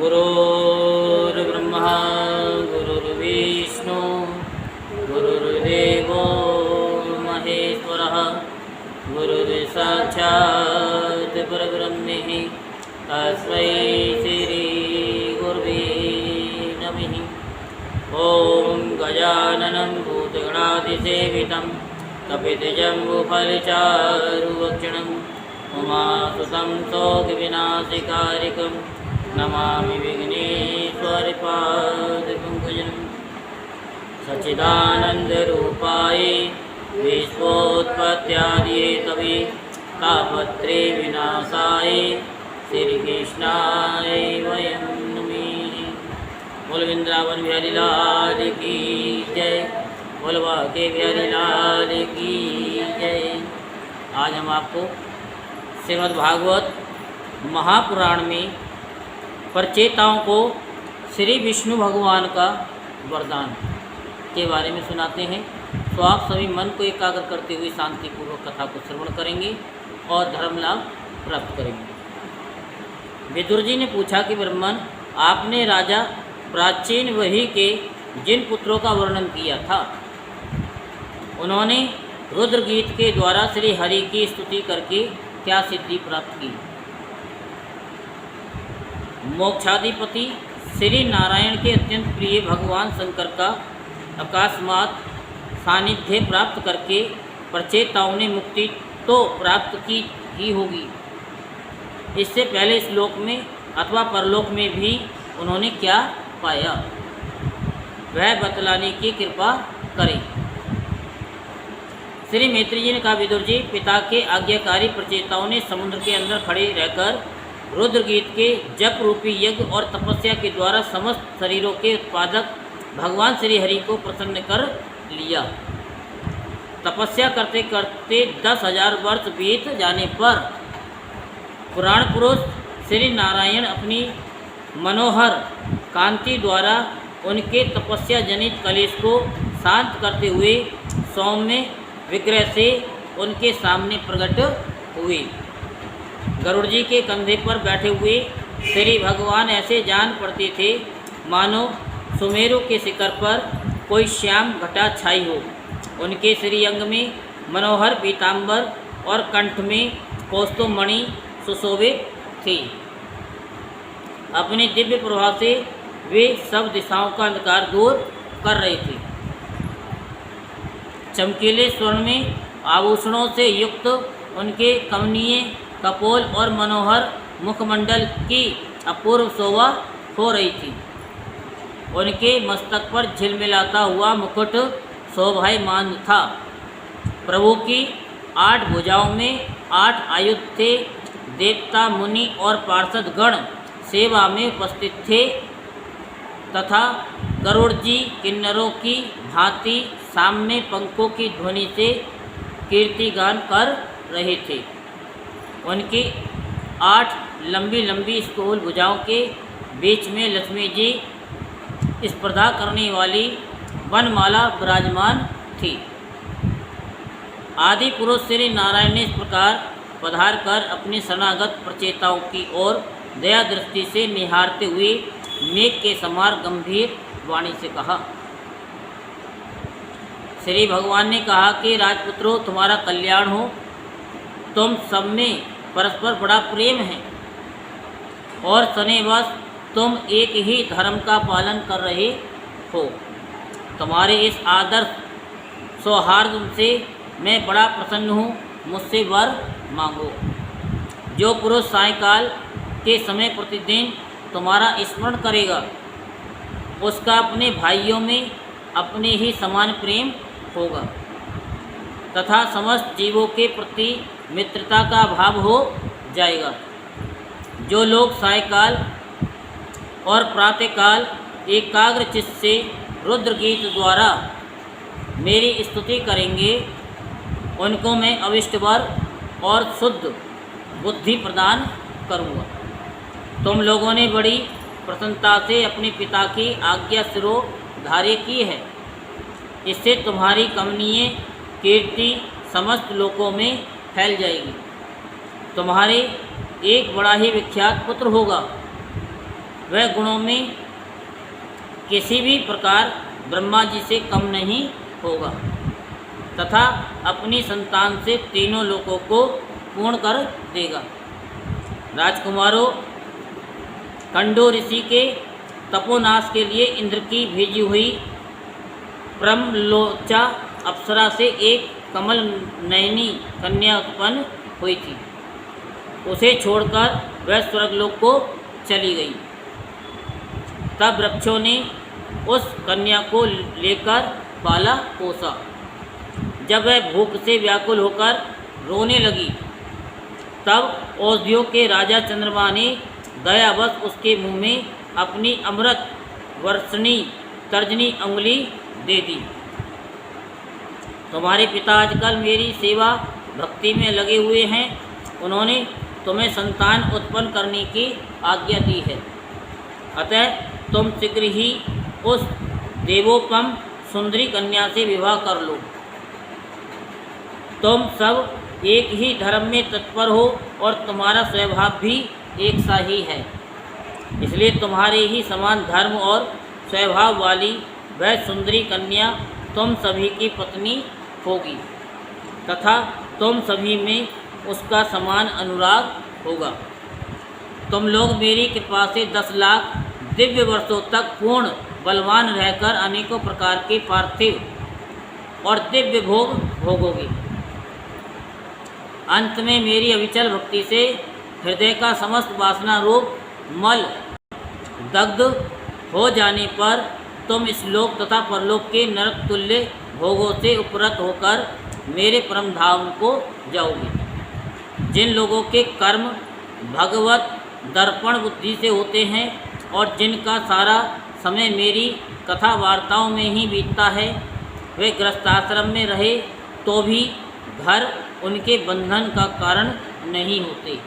गुरुर्ब्रह्मा गुरुर्विष्णु गुरुर्देवो महेश्वरः गुरुर्साक्षात् परब्रह्म तस्मै श्रीगुरुवे नमः। ॐ गजाननं भूतगणाधिसेवितं कपितजम्बुफलचारुभक्षणं उमासुतं शोकविनाशकारिकं नमामि विघ्नेश्वरपादपङ्कजं। सच्चिदानन्दरूपाय विश्वोत्पत्त्यादिहेतवे तापत्रे विनाशाय श्रीकृष्णाय वयं नमः। बोल वृंदावन बिहारी लाल की जय, बोल बांके बिहारी लाल की जय। आज हम आपको श्रीमद् भागवत महापुराण में प्रचेताओं को श्री विष्णु भगवान का वरदान के बारे में सुनाते हैं। तो आप सभी मन को एकाग्र करते हुए शांतिपूर्वक कथा को श्रवण करेंगे और धर्म लाभ प्राप्त करेंगे। विदुर जी ने पूछा कि ब्रह्मन, आपने राजा प्राचीन वही के जिन पुत्रों का वर्णन किया था, उन्होंने रुद्र गीत के द्वारा श्री हरि की स्तुति करके क्या सिद्धि प्राप्त की? मोक्षाधिपति श्री नारायण के अत्यंत प्रिय भगवान शंकर का अकस्मात सानिध्य प्राप्त करके प्रचेताओं ने मुक्ति तो प्राप्त की ही होगी। इससे पहले इस लोक में अथवा परलोक में भी उन्होंने क्या पाया, वह बतलाने की कृपा करें। श्री मैत्री जी ने कहा, विदुर जी, पिता के आज्ञाकारी प्रचेताओं ने समुद्र के अंदर खड़े रहकर रुद्र गीत के जप रूपी यज्ञ और तपस्या के द्वारा समस्त शरीरों के उत्पादक भगवान श्री हरि को प्रसन्न कर लिया। तपस्या करते करते 10,000 वर्ष बीत जाने पर पुराण पुरुष श्री नारायण अपनी मनोहर कांति द्वारा उनके तपस्या जनित कलेश को शांत करते हुए सौम्य विग्रह से उनके सामने प्रकट हुए। गरुड़ जी के कंधे पर बैठे हुए श्री भगवान ऐसे जान पड़ते थे मानो सुमेरु के शिखर पर कोई श्याम घटा छाई हो। उनके श्री अंग में मनोहर पीताम्बर और कंठ में कौस्तुभमणि सुशोभित थी। अपने दिव्य प्रभाव से वे सब दिशाओं का अंधकार दूर कर रहे थे। चमकीले स्वर्ण में आभूषणों से युक्त उनके कमनीय कपोल और मनोहर मुखमंडल की अपूर्व शोभा हो रही थी। उनके मस्तक पर झिलमिलाता हुआ मुकुट शोभायमान था। प्रभु की 8 भुजाओं में 8 आयुध थे। देवता मुनि और पार्षद गण सेवा में उपस्थित थे तथा गरुड़ जी किन्नरों की भांति सामने पंखों की ध्वनि से कीर्तिगान कर रहे थे। उनकी 8 लंबी लंबी स्थूल भुजाओं के बीच में लक्ष्मी जी स्पर्धा करने वाली वनमाला विराजमान थी। आदि पुरुष श्री नारायण ने इस प्रकार पधार कर अपने शरणागत प्रचेताओं की ओर दया दृष्टि से निहारते हुए मेघ के समान गंभीर वाणी से कहा। श्री भगवान ने कहा कि राजपुत्रों, तुम्हारा कल्याण हो। तुम सब में परस्पर बड़ा प्रेम है और शनिवास तुम एक ही धर्म का पालन कर रहे हो। तुम्हारे इस आदर्श सौहार्द से मैं बड़ा प्रसन्न हूँ। मुझसे वर मांगो। जो पुरुष सायंकाल के समय प्रतिदिन तुम्हारा स्मरण करेगा, उसका अपने भाइयों में अपने ही समान प्रेम होगा तथा समस्त जीवों के प्रति मित्रता का भाव हो जाएगा। जो लोग सायंकाल और प्रातःकाल एकाग्र चित्त से रुद्र गीत द्वारा मेरी स्तुति करेंगे, उनको मैं अविष्ट वर और शुद्ध बुद्धि प्रदान करूँगा। तुम लोगों ने बड़ी प्रसन्नता से अपने पिता की आज्ञा शिरोधार्य की है। इससे तुम्हारी कमनीय कीर्ति समस्त लोकों में फैल जाएगी। तुम्हारे एक बड़ा ही विख्यात पुत्र होगा। वह गुणों में किसी भी प्रकार ब्रह्मा जी से कम नहीं होगा तथा अपनी संतान से तीनों लोकों को पूर्ण कर देगा। राजकुमारों, कंडो ऋषि के तपोनाश के लिए इंद्र की भेजी हुई प्रमलोचा अप्सरा से एक कमल नयनी कन्या उत्पन्न हुई थी। उसे छोड़कर वह स्वर्गलोक को चली गई। तब वृक्षों ने उस कन्या को लेकर पाला पोसा। जब वह भूख से व्याकुल होकर रोने लगी, तब औषधियों के राजा चंद्रमा ने दयावश उसके मुंह में अपनी अमृत वर्षणी तर्जनी उंगली दे दी। तुम्हारे पिता आजकल मेरी सेवा भक्ति में लगे हुए हैं। उन्होंने तुम्हें संतान उत्पन्न करने की आज्ञा दी है। अतः तुम शीघ्र ही उस देवोपम सुंदरी कन्या से विवाह कर लो। तुम सब एक ही धर्म में तत्पर हो और तुम्हारा स्वभाव भी एक सा ही है, इसलिए तुम्हारे ही समान धर्म और स्वभाव वाली वह सुंदरी कन्या तुम सभी की पत्नी होगी तथा तुम सभी में उसका समान अनुराग होगा। तुम लोग मेरी कृपा से 10 लाख दिव्य वर्षों तक पूर्ण बलवान रहकर अनेकों प्रकार के पार्थिव और दिव्य भोग भोगोगे। अंत में मेरी अविचल भक्ति से हृदय का समस्त वासना रूप मल दग्ध हो जाने पर तुम इस लोक तथा परलोक के नरक तुल्य भोगों से उपरत होकर मेरे परम धाम को जाओगे। जिन लोगों के कर्म भगवत दर्पण बुद्धि से होते हैं और जिनका सारा समय मेरी कथा वार्ताओं में ही बीतता है, वे गृहस्थाश्रम में रहे तो भी घर उनके बंधन का कारण नहीं होते।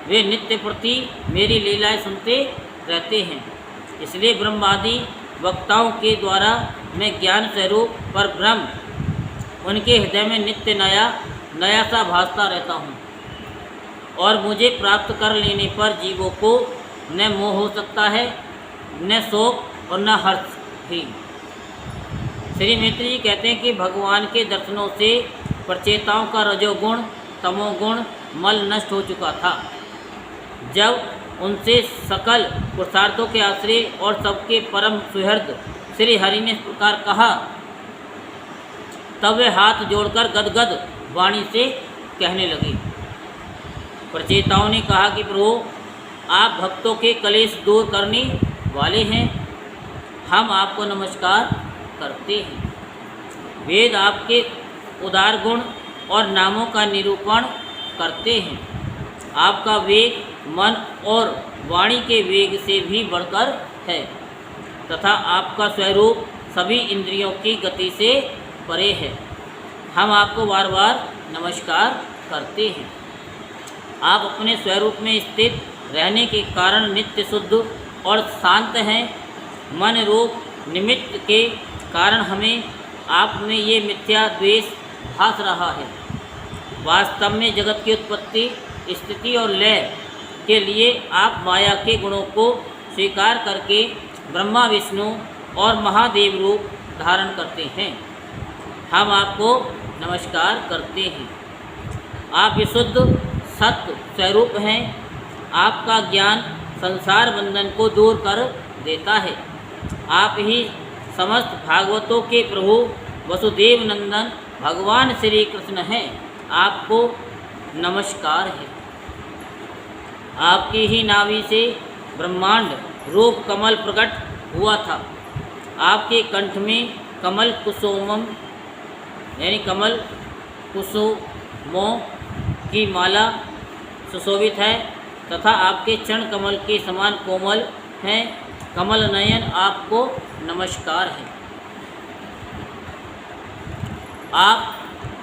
वे नित्य प्रति मेरी लीलाएं सुनते रहते हैं। इसलिए ब्रह्मादि वक्ताओं के द्वारा मैं ज्ञान स्वरूप पर ब्रह्म उनके हृदय में नित्य नया सा भासता रहता हूँ और मुझे प्राप्त कर लेने पर जीवों को न मोह हो सकता है, न शोक और न हर्ष ही। श्री मैत्री जी कहते हैं कि भगवान के दर्शनों से प्रचेताओं का रजोगुण तमोगुण मल नष्ट हो चुका था। जब उनसे सकल पुरुषार्थों के आश्रय और सबके परम सुहृद श्री हरि ने इस प्रकार कहा, तब वे हाथ जोड़कर गदगद वाणी से कहने लगे। प्रचेताओं ने कहा कि प्रभु, आप भक्तों के कलेश दूर करने वाले हैं, हम आपको नमस्कार करते हैं। वेद आपके उदार गुण और नामों का निरूपण करते हैं। आपका वेग मन और वाणी के वेग से भी बढ़कर है तथा आपका स्वरूप सभी इंद्रियों की गति से परे है। हम आपको बार बार नमस्कार करते हैं। आप अपने स्वरूप में स्थित रहने के कारण नित्य शुद्ध और शांत हैं। मन रूप निमित्त के कारण हमें आप में ये मिथ्या द्वेष भास रहा है। वास्तव में जगत की उत्पत्ति स्थिति और लय के लिए आप माया के गुणों को स्वीकार करके ब्रह्मा विष्णु और महादेव रूप धारण करते हैं। हम आपको नमस्कार करते हैं। आप विशुद्ध सत्य स्वरूप हैं। आपका ज्ञान संसार बंधन को दूर कर देता है। आप ही समस्त भागवतों के प्रभु वसुदेव नंदन भगवान श्री कृष्ण हैं। आपको नमस्कार है। आपकी ही नाभि से ब्रह्मांड रूप कमल प्रकट हुआ था। आपके कंठ में कमल कुसुमम यानी कमल कुसुमों की माला सुशोभित है तथा आपके चरण कमल के समान कोमल हैं। कमल नयन, आपको नमस्कार है। आप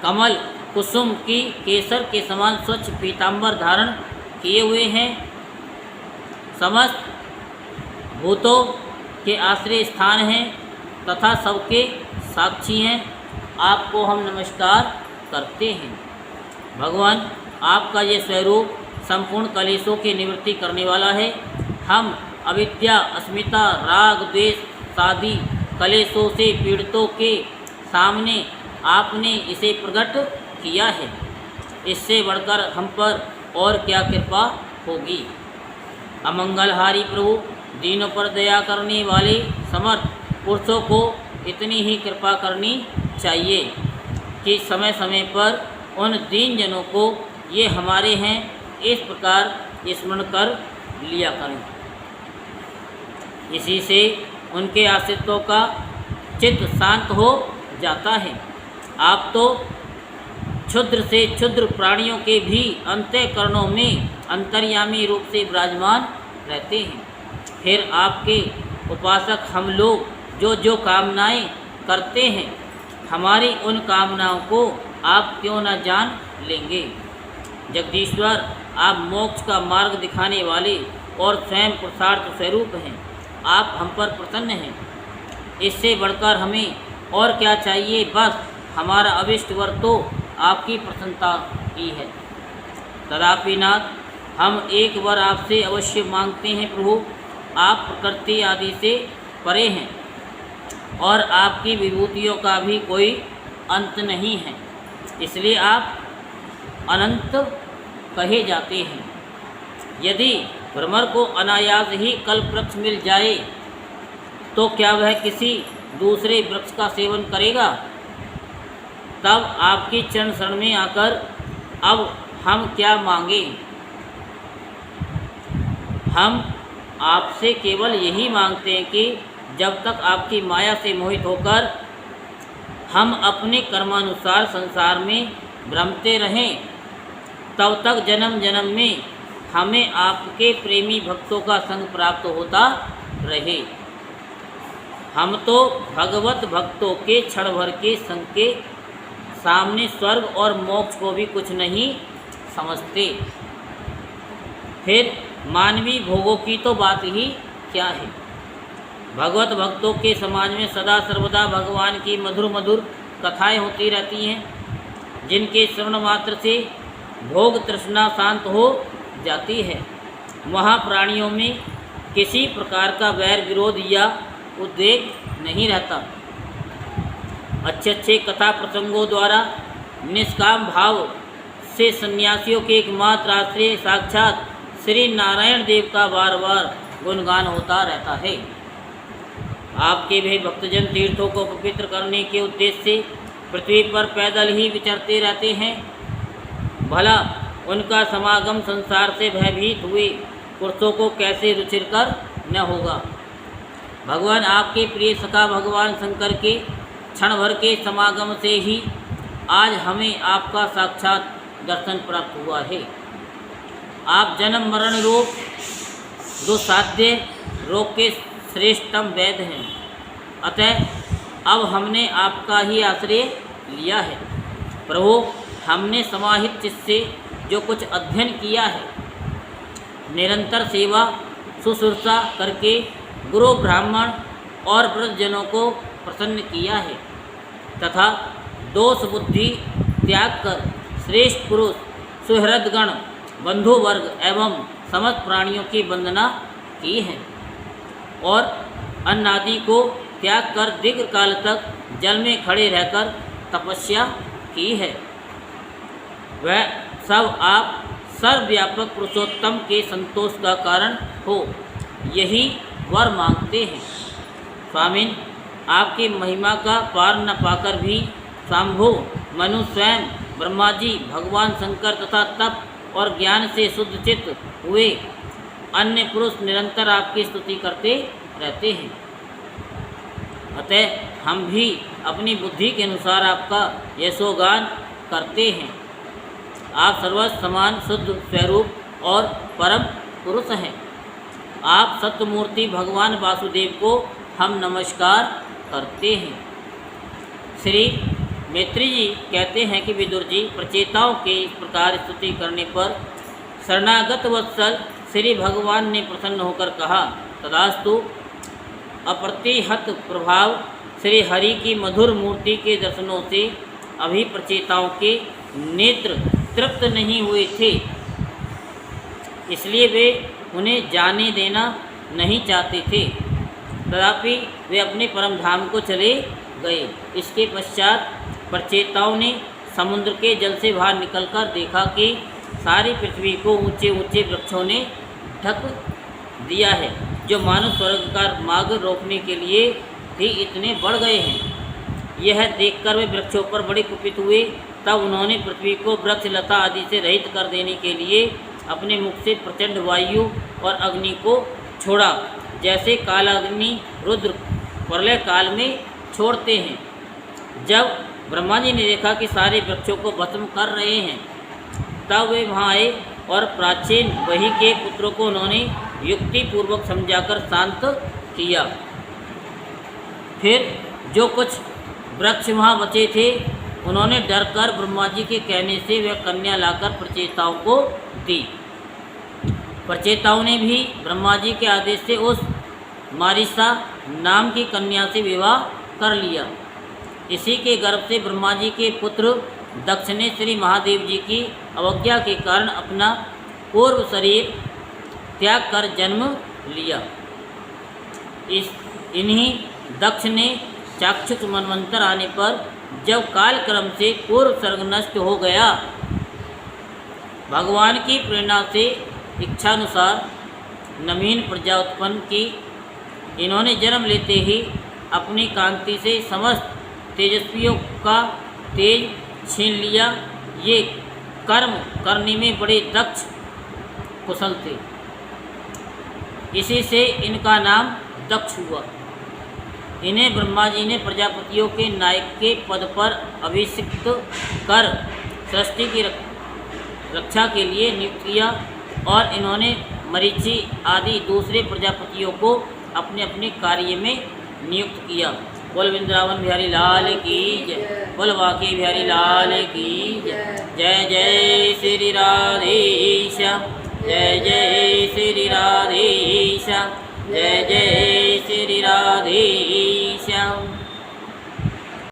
कमल कुसुम की केसर के समान स्वच्छ पीतांबर धारण किए हुए हैं। समस्त भूतों के आश्रय स्थान हैं तथा सबके साक्षी हैं। आपको हम नमस्कार करते हैं। भगवान, आपका ये स्वरूप संपूर्ण कलेशों की निवृत्ति करने वाला है। हम अविद्या, अस्मिता, राग, द्वेष आदि कलेशों से पीड़ितों के सामने आपने इसे प्रकट किया है। इससे बढ़कर हम पर और क्या कृपा होगी। अमंगलहारी प्रभु, दीनों पर दया करने वाले समर्थ पुरुषों को इतनी ही कृपा करनी चाहिए कि समय समय पर उन दीन जनों को ये हमारे हैं इस प्रकार स्मरण कर लिया करें। इसी से उनके आश्रितों का चित्त शांत हो जाता है। आप तो क्षुद्र से क्षुद्र प्राणियों के भी अंतःकरणों में अंतर्यामी रूप से विराजमान रहते हैं। फिर आपके उपासक हम लोग जो जो कामनाएं करते हैं, हमारी उन कामनाओं को आप क्यों न जान लेंगे। जगदीश्वर, आप मोक्ष का मार्ग दिखाने वाले और स्वयं पुरुषार्थ स्वरूप हैं। आप हम पर प्रसन्न हैं। इससे बढ़कर हमें और क्या चाहिए। बस हमारा अभिष्ट वर तो आपकी प्रसन्नता ही है। तथापि नाथ, हम एक वर आपसे अवश्य मांगते हैं प्रभु। आप प्रकृति आदि से परे हैं और आपकी विभूतियों का भी कोई अंत नहीं है, इसलिए आप अनंत कहे जाते हैं। यदि भ्रमर को अनायास ही कल्प वृक्ष मिल जाए तो क्या वह किसी दूसरे वृक्ष का सेवन करेगा। तब आपकी चरण शरण में आकर अब हम क्या मांगे। हम आपसे केवल यही मांगते हैं कि जब तक आपकी माया से मोहित होकर हम अपने कर्मानुसार संसार में भ्रमते रहें, तब तक जन्म जन्म में हमें आपके प्रेमी भक्तों का संग प्राप्त होता रहे। हम तो भगवत भक्तों के क्षण भर के संग के सामने स्वर्ग और मोक्ष को भी कुछ नहीं समझते। फिर मानवीय भोगों की तो बात ही क्या है। भगवत भक्तों के समाज में सदा सर्वदा भगवान की मधुर मधुर कथाएं होती रहती हैं, जिनके श्रवण मात्र से भोग तृष्णा शांत हो जाती है। वहाँ प्राणियों में किसी प्रकार का वैर विरोध या उद्वेग नहीं रहता। अच्छे अच्छे कथा प्रसंगों द्वारा निष्काम भाव से सन्यासियों के एकमात्र आश्रय साक्षात श्री नारायण देव का बार बार गुणगान होता रहता है। आपके भी भक्तजन तीर्थों को पवित्र करने के उद्देश्य से पृथ्वी पर पैदल ही विचरते रहते हैं। भला उनका समागम संसार से भयभीत हुए पुरुषों को कैसे रुचिकर न होगा। भगवान आपके प्रिय सखा भगवान शंकर के क्षण भर के समागम से ही आज हमें आपका साक्षात दर्शन प्राप्त हुआ है। आप जन्म मरण रोग दुस्साध्य रोग के श्रेष्ठतम वैद्य हैं। अतः अब हमने आपका ही आश्रय लिया है। प्रभु, हमने समाहित चित्त से जो कुछ अध्ययन किया है, निरंतर सेवा शुश्रूषा करके गुरु ब्राह्मण और वृद्धजनों को प्रसन्न किया है तथा दोष बुद्धि त्याग कर श्रेष्ठ पुरुष सुहृदगण बंधु वर्ग एवं समस्त प्राणियों की वंदना की है और अन्न आदि को त्याग कर दीर्घ काल तक जल में खड़े रहकर तपस्या की है। वह सब आप सर्वव्यापक पुरुषोत्तम के संतोष का कारण हो, यही वर मांगते हैं। स्वामिन, आपकी महिमा का पार न पाकर भी स्वाम्भु मनु स्वयं ब्रह्मा जी, भगवान शंकर तथा तप और ज्ञान से शुद्ध चित्त हुए अन्य पुरुष निरंतर आपकी स्तुति करते रहते हैं। अतः हम भी अपनी बुद्धि के अनुसार आपका यशोगान करते हैं। आप सर्वस्व समान शुद्ध स्वरूप और परम पुरुष हैं। आप सत्यमूर्ति भगवान वासुदेव को हम नमस्कार करते हैं। श्री मैत्री जी कहते हैं कि विदुर जी, प्रचेताओं के इस प्रकार स्तुति करने पर शरणागत वत्सल श्री भगवान ने प्रसन्न होकर कहा, तदास्तु। अप्रतिहत प्रभाव श्री हरि की मधुर मूर्ति के दर्शनों से अभी प्रचेताओं के नेत्र तृप्त नहीं हुए थे, इसलिए वे उन्हें जाने देना नहीं चाहते थे, तथापि वे अपने परम धाम को चले गए। इसके पश्चात प्रचेताओं ने समुद्र के जल से बाहर निकलकर देखा कि सारी पृथ्वी को ऊंचे ऊंचे वृक्षों ने ढक दिया है, जो मानव स्वर्ग का मार्ग रोकने के लिए भी इतने बढ़ गए हैं। यह देखकर वे वृक्षों पर बड़े कुपित हुए। तब उन्होंने पृथ्वी को वृक्ष लता आदि से रहित कर देने के लिए अपने मुख से प्रचंड वायु और अग्नि को छोड़ा, जैसे कालाग्नि रुद्र प्रलय काल में छोड़ते हैं। जब ब्रह्मा जी ने देखा कि सारे वृक्षों को भस्म कर रहे हैं, तब वे वहाँ आए और प्राचीन वही के पुत्रों को उन्होंने युक्ति पूर्वक समझाकर शांत किया। फिर जो कुछ वृक्ष वहाँ बचे थे, उन्होंने डरकर ब्रह्मा जी के कहने से वह कन्या लाकर प्रचेताओं को दी। प्रचेताओं ने भी ब्रह्मा जी के आदेश से उस मारिसा नाम की कन्या से विवाह कर लिया। इसी के गर्भ से ब्रह्मा जी के पुत्र दक्ष ने श्री महादेव जी की अवज्ञा के कारण अपना पूर्व शरीर त्याग कर जन्म लिया। इन्हीं दक्ष ने चाक्षुष मनवंतर आने पर, जब काल क्रम से पूर्व सर्ग नष्ट हो गया, भगवान की प्रेरणा से इच्छानुसार नवीन प्रजा उत्पन्न की। इन्होंने जन्म लेते ही अपनी कांति से समस्त तेजस्वियों का तेज छीन लिया। ये कर्म करने में बड़े दक्ष कुशल थे, इसी से इनका नाम दक्ष हुआ। इन्हें ब्रह्मा जी ने प्रजापतियों के नायक के पद पर अभिषिक्त कर सृष्टि की रक्षा के लिए नियुक्त किया, और इन्होंने मरीचि आदि दूसरे प्रजापतियों को अपने अपने कार्य में नियुक्त किया। बोल वृंदावन बिहारी लाल की जय, बोल बांके बिहारी लाल की जय। जय जय श्री राधेश, जय जय श्री राधेश, जय जय